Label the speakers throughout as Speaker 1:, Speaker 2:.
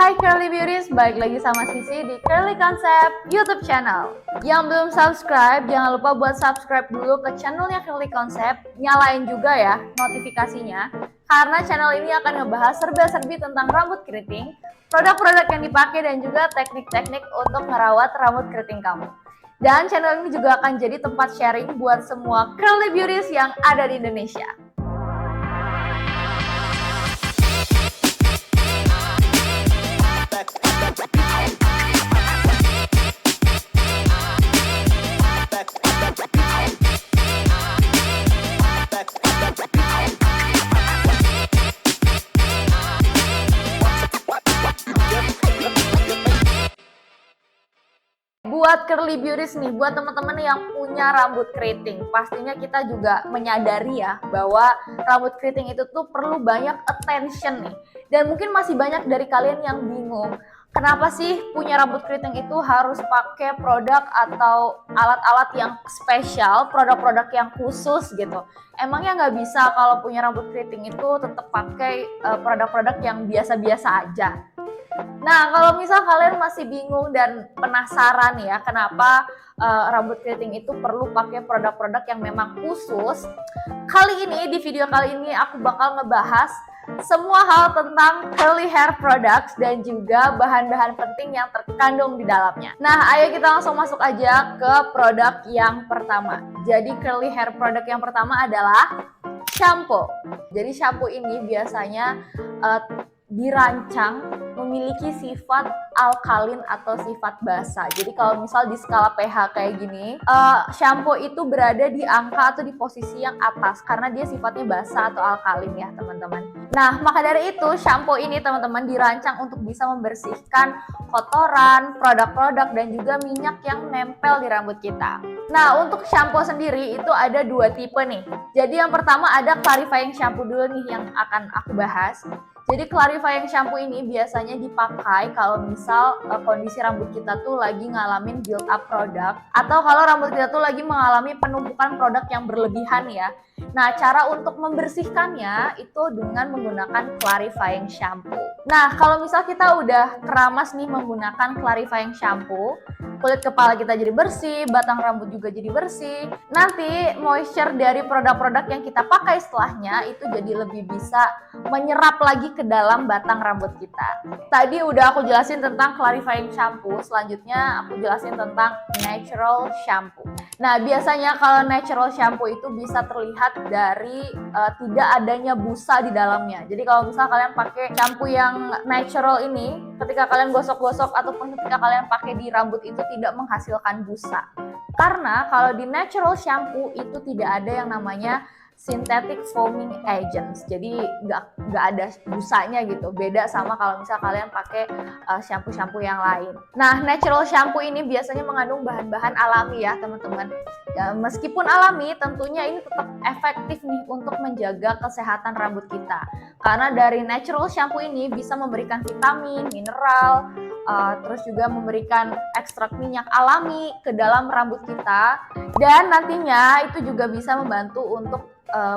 Speaker 1: Hai Curly Beauties, balik lagi sama Sisi di Curly Concept YouTube channel. Yang belum subscribe, jangan lupa buat subscribe dulu ke channelnya Curly Concept. Nyalain juga ya notifikasinya, karena channel ini akan ngebahas serba-serbi tentang rambut keriting, produk-produk yang dipakai dan juga teknik-teknik untuk merawat rambut keriting kamu. Dan channel ini juga akan jadi tempat sharing buat semua Curly Beauties yang ada di Indonesia. Buat Curly Beauties nih, buat teman-teman yang punya rambut keriting, pastinya kita juga menyadari ya bahwa rambut keriting itu tuh perlu banyak attention nih. Dan mungkin masih banyak dari kalian yang bingung, kenapa sih punya rambut keriting itu harus pakai produk atau alat-alat yang spesial, produk-produk yang khusus gitu. Emangnya nggak bisa kalau punya rambut keriting itu tetap pakai produk-produk yang biasa-biasa aja? Nah, kalau misal kalian masih bingung dan penasaran ya kenapa rambut keriting itu perlu pakai produk-produk yang memang khusus, di video kali ini aku bakal ngebahas semua hal tentang curly hair products dan juga bahan-bahan penting yang terkandung di dalamnya. Nah, ayo kita langsung masuk aja ke produk yang pertama. Jadi curly hair product yang pertama adalah shampoo. Jadi shampoo ini biasanya dirancang memiliki sifat alkalin atau sifat basa. Jadi kalau misal di skala pH kayak gini, shampoo itu berada di angka atau di posisi yang atas karena dia sifatnya basa atau alkalin ya teman-teman. Nah, maka dari itu shampoo ini teman-teman dirancang untuk bisa membersihkan kotoran, produk-produk dan juga minyak yang nempel di rambut kita. Nah, untuk shampoo sendiri itu ada dua tipe nih. Jadi yang pertama ada clarifying shampoo dulu nih yang akan aku bahas. Jadi clarifying shampoo ini biasanya dipakai kalau misal kondisi rambut kita tuh lagi ngalamin build up produk atau kalau rambut kita tuh lagi mengalami penumpukan produk yang berlebihan ya. Nah, cara untuk membersihkannya itu dengan menggunakan clarifying shampoo. Nah, kalau misal kita udah keramas nih menggunakan clarifying shampoo, kulit kepala kita jadi bersih, batang rambut juga jadi bersih. Nanti moisture dari produk-produk yang kita pakai setelahnya itu jadi lebih bisa menyerap lagi ke dalam batang rambut kita. Tadi udah aku jelasin tentang clarifying shampoo, selanjutnya aku jelasin tentang natural shampoo. Nah, biasanya kalau natural shampoo itu bisa terlihat dari tidak adanya busa di dalamnya. Jadi kalau misal kalian pakai shampoo yang natural ini, ketika kalian gosok-gosok ataupun ketika kalian pakai di rambut itu tidak menghasilkan busa. Karena kalau di natural shampoo itu tidak ada yang namanya synthetic foaming agents, jadi nggak ada busanya gitu. Beda sama kalau misal kalian pakai shampoo-shampoo yang lain. Nah, natural shampoo ini biasanya mengandung bahan-bahan alami ya teman-teman. Ya, meskipun alami, tentunya ini tetap efektif nih untuk menjaga kesehatan rambut kita. Karena dari natural shampoo ini bisa memberikan vitamin, mineral, terus juga memberikan ekstrak minyak alami ke dalam rambut kita. Dan nantinya itu juga bisa membantu untuk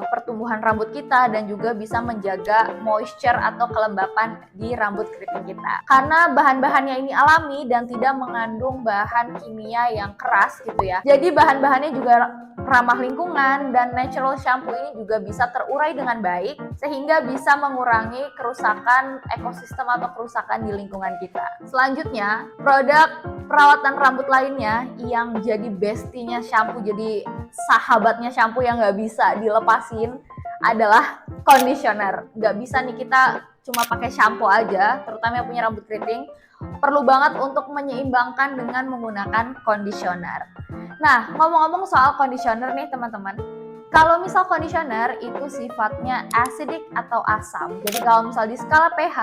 Speaker 1: pertumbuhan rambut kita dan juga bisa menjaga moisture atau kelembapan di rambut keriting kita. Karena bahan-bahannya ini alami dan tidak mengandung bahan kimia yang keras gitu ya. Jadi bahan-bahannya juga ramah lingkungan dan natural shampoo ini juga bisa terurai dengan baik sehingga bisa mengurangi kerusakan ekosistem atau kerusakan di lingkungan kita. Selanjutnya, produk perawatan rambut lainnya yang jadi bestinya shampoo, jadi sahabatnya shampoo yang nggak bisa dilepasin adalah conditioner. Nggak bisa nih kita cuma pakai shampoo aja, terutama yang punya rambut keriting. Perlu banget untuk menyeimbangkan dengan menggunakan conditioner. Nah, ngomong-ngomong soal conditioner nih teman-teman. Kalau misal conditioner itu sifatnya acidic atau asam. Jadi kalau misal di skala pH,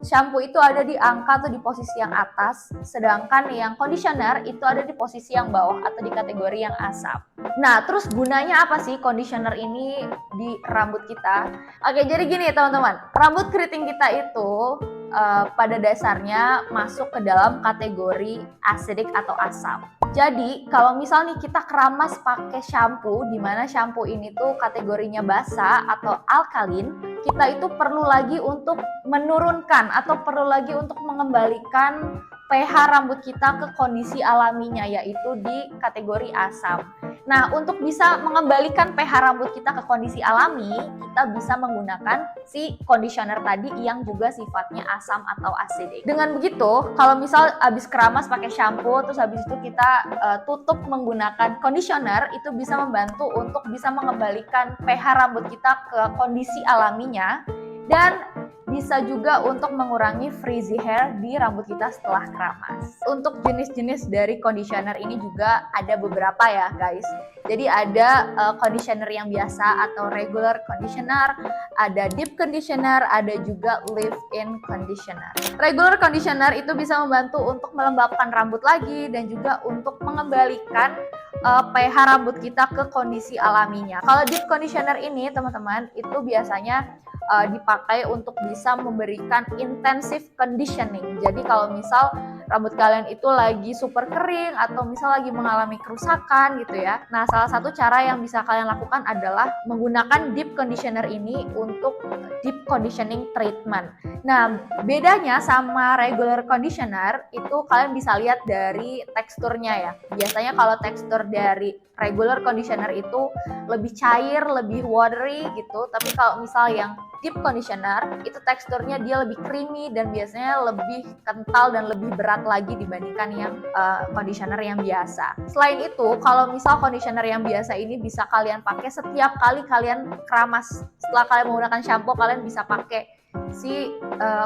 Speaker 1: shampoo itu ada di angka atau di posisi yang atas, sedangkan yang conditioner itu ada di posisi yang bawah atau di kategori yang asam. Nah, terus gunanya apa sih conditioner ini di rambut kita? Oke, jadi gini teman-teman, rambut keriting kita itu pada dasarnya masuk ke dalam kategori acidic atau asam. Jadi kalau misal nih kita keramas pakai shampoo, di mana shampoo ini tuh kategorinya basa atau alkalin, kita itu perlu lagi untuk menurunkan atau perlu lagi untuk mengembalikan pH rambut kita ke kondisi alaminya, yaitu di kategori asam. Nah, untuk bisa mengembalikan pH rambut kita ke kondisi alami, kita bisa menggunakan si conditioner tadi yang juga sifatnya asam atau acidic. Dengan begitu, kalau misal habis keramas pakai shampoo, terus habis itu kita tutup menggunakan conditioner, itu bisa membantu untuk bisa mengembalikan pH rambut kita ke kondisi alaminya, dan bisa juga untuk mengurangi frizzy hair di rambut kita setelah keramas. Untuk jenis-jenis dari conditioner ini juga ada beberapa ya guys. Jadi ada conditioner yang biasa atau regular conditioner, ada deep conditioner, ada juga leave-in conditioner. Regular conditioner itu bisa membantu untuk melembabkan rambut lagi dan juga untuk mengembalikan pH rambut kita ke kondisi alaminya. Kalau deep conditioner ini teman-teman itu biasanya dipakai untuk bisa memberikan intensive conditioning. Jadi kalau misal rambut kalian itu lagi super kering atau misal lagi mengalami kerusakan gitu ya. Nah, salah satu cara yang bisa kalian lakukan adalah menggunakan deep conditioner ini untuk deep conditioning treatment. Nah, bedanya sama regular conditioner itu kalian bisa lihat dari teksturnya ya. Biasanya kalau tekstur dari regular conditioner itu lebih cair, lebih watery gitu. Tapi kalau misal yang deep conditioner itu teksturnya dia lebih creamy dan biasanya lebih kental dan lebih berat lagi dibandingkan yang conditioner yang biasa. Selain itu, kalau misal conditioner yang biasa ini bisa kalian pakai setiap kali kalian keramas. Setelah kalian menggunakan shampoo, kalian bisa pakai si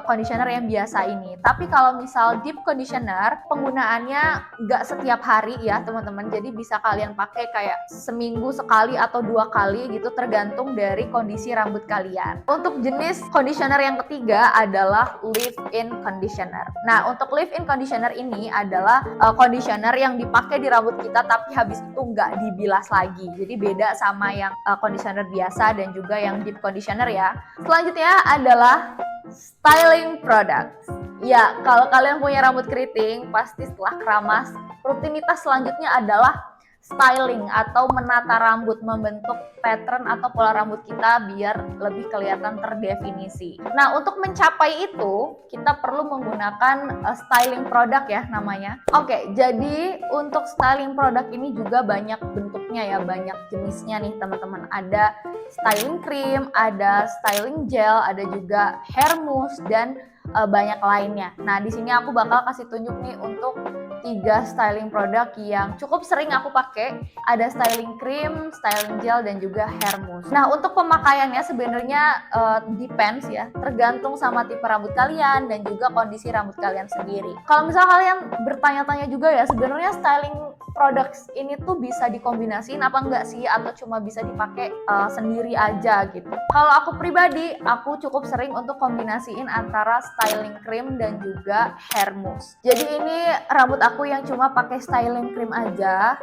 Speaker 1: conditioner yang biasa ini. Tapi kalau misal deep conditioner, penggunaannya nggak setiap hari ya teman-teman. Jadi bisa kalian pakai kayak seminggu sekali atau 2 kali gitu, tergantung dari kondisi rambut kalian. Untuk jenis conditioner yang ketiga adalah leave-in conditioner. Nah, untuk leave-in conditioner ini adalah conditioner yang dipakai di rambut kita tapi habis itu nggak dibilas lagi. Jadi beda sama yang conditioner biasa dan juga yang deep conditioner ya. Selanjutnya adalah styling products. Ya, kalau kalian punya rambut keriting, pasti setelah keramas, rutinitas selanjutnya adalah styling atau menata rambut, membentuk pattern atau pola rambut kita biar lebih kelihatan terdefinisi. Nah, untuk mencapai itu, kita perlu menggunakan styling produk ya namanya. Oke, jadi untuk styling produk ini juga banyak bentuknya ya, banyak jenisnya nih teman-teman. Ada styling cream, ada styling gel, ada juga hair mousse dan banyak lainnya. Nah, di sini aku bakal kasih tunjuk nih untuk 3 styling produk yang cukup sering aku pakai. Ada styling cream, styling gel, dan juga hair mousse. Nah, untuk pemakaiannya sebenarnya depends ya, tergantung sama tipe rambut kalian dan juga kondisi rambut kalian sendiri. Kalau misal kalian bertanya-tanya juga ya, sebenarnya styling products ini tuh bisa dikombinasiin apa enggak sih, atau cuma bisa dipakai sendiri aja gitu. Kalau aku pribadi, aku cukup sering untuk kombinasiin antara styling cream dan juga hair mousse. Jadi ini rambut aku yang cuma pakai styling cream aja,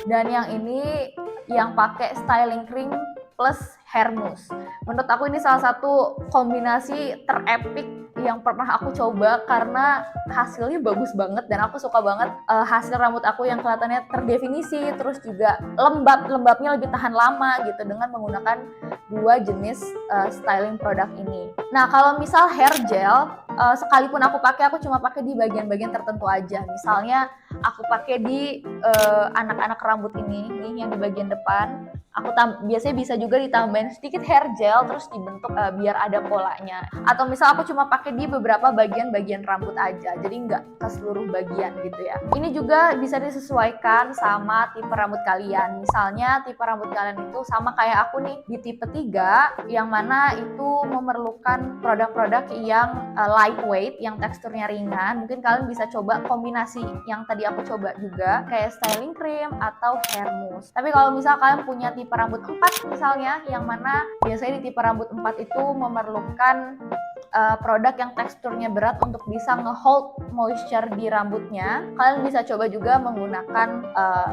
Speaker 1: dan yang ini yang pakai styling cream plus hair mousse. Menurut aku ini salah satu kombinasi terepik yang pernah aku coba karena hasilnya bagus banget dan aku suka banget hasil rambut aku yang kelihatannya terdefinisi, terus juga lembabnya lebih tahan lama gitu dengan menggunakan 2 jenis styling produk ini. Nah, kalau misal hair gel, sekalipun aku pakai, aku cuma pakai di bagian-bagian tertentu aja. Misalnya aku pakai di anak-anak rambut ini nih yang di bagian depan. Aku biasanya bisa juga ditambahin sedikit hair gel terus dibentuk biar ada polanya. Atau misal aku cuma pakai di beberapa bagian-bagian rambut aja, jadi nggak ke seluruh bagian gitu ya. Ini juga bisa disesuaikan sama tipe rambut kalian. Misalnya tipe rambut kalian itu sama kayak aku nih di tipe 3, yang mana itu memerlukan produk-produk yang lightweight, yang teksturnya ringan. Mungkin kalian bisa coba kombinasi yang tadi aku coba juga, kayak styling cream atau hair mousse. Tapi kalau misal kalian punya tipe rambut 4 misalnya, yang mana biasanya di tipe rambut 4 itu memerlukan produk yang teksturnya berat untuk bisa ngehold moisture di rambutnya, kalian bisa coba juga menggunakan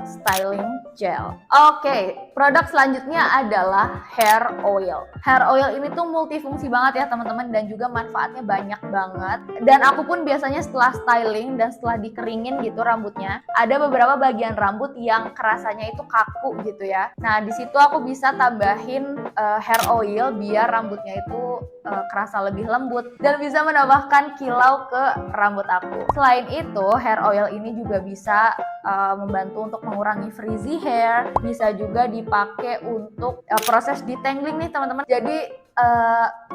Speaker 1: styling gel. Oke, produk selanjutnya adalah hair oil. Hair oil ini tuh multifungsi banget ya teman-teman, dan juga manfaatnya banyak banget. Dan aku pun biasanya setelah styling dan setelah dikeringin gitu rambutnya, ada beberapa bagian rambut yang kerasanya itu kaku gitu ya. Nah, di situ aku bisa tambahin hair oil biar rambutnya itu kerasa lebih lembut dan bisa menambahkan kilau ke rambut aku. Selain itu, hair oil ini juga bisa membantu untuk mengurangi frizzy hair, bisa juga dipakai untuk proses detangling nih teman-teman. Jadi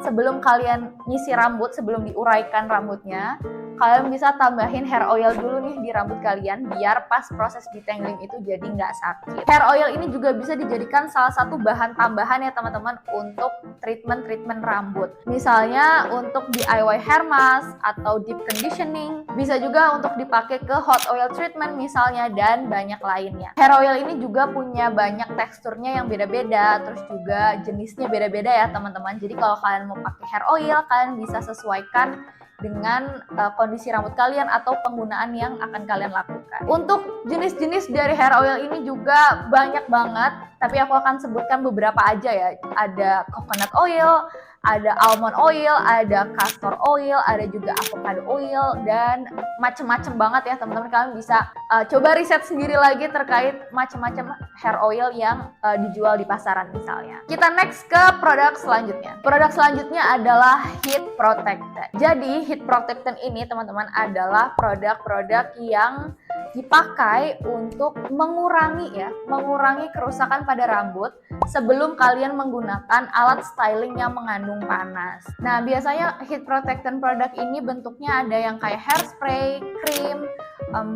Speaker 1: sebelum kalian nyisir rambut, sebelum diuraikan rambutnya, kalian bisa tambahin hair oil dulu nih di rambut kalian biar pas proses detangling itu jadi nggak sakit. Hair oil ini juga bisa dijadikan salah satu bahan tambahan ya teman-teman untuk treatment rambut. Misalnya untuk DIY hair mask atau deep conditioning, bisa juga untuk dipakai ke hot oil treatment misalnya, dan banyak lainnya. Hair oil ini juga punya banyak teksturnya yang beda-beda, terus juga jenisnya beda-beda ya teman-teman. Jadi kalau kalian mau pakai hair oil, kalian bisa sesuaikan dengan kondisi rambut kalian atau penggunaan yang akan kalian lakukan. Untuk jenis-jenis dari hair oil ini juga banyak banget, tapi aku akan sebutkan beberapa aja ya. Ada coconut oil, ada almond oil, ada castor oil, ada juga avocado oil, dan macem-macem banget ya teman-teman. Kalian bisa coba riset sendiri lagi terkait macam-macam hair oil yang dijual di pasaran misalnya. Kita next ke produk selanjutnya. Produk selanjutnya adalah heat protectant. Jadi heat protectant ini teman-teman adalah produk-produk yang dipakai untuk mengurangi kerusakan pada rambut sebelum kalian menggunakan alat styling yang mengandung panas. Nah, biasanya heat protectant produk ini bentuknya ada yang kayak hairspray, krim,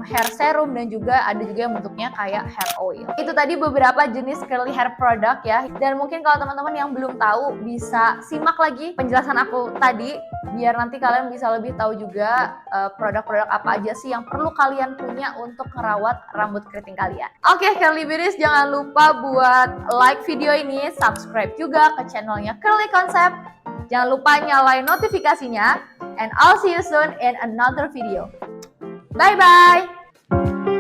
Speaker 1: hair serum, dan juga ada juga yang bentuknya kayak hair oil. Itu tadi beberapa jenis curly hair product ya. Dan mungkin kalau teman-teman yang belum tahu bisa simak lagi penjelasan aku tadi biar nanti kalian bisa lebih tahu juga produk-produk apa aja sih yang perlu kalian punya untuk merawat rambut keriting kalian. Oke, Curly Beauties, jangan lupa buat like video ini, subscribe juga ke channelnya Curly Concept. Jangan lupa nyalain notifikasinya, and I'll see you soon in another video. Bye-bye!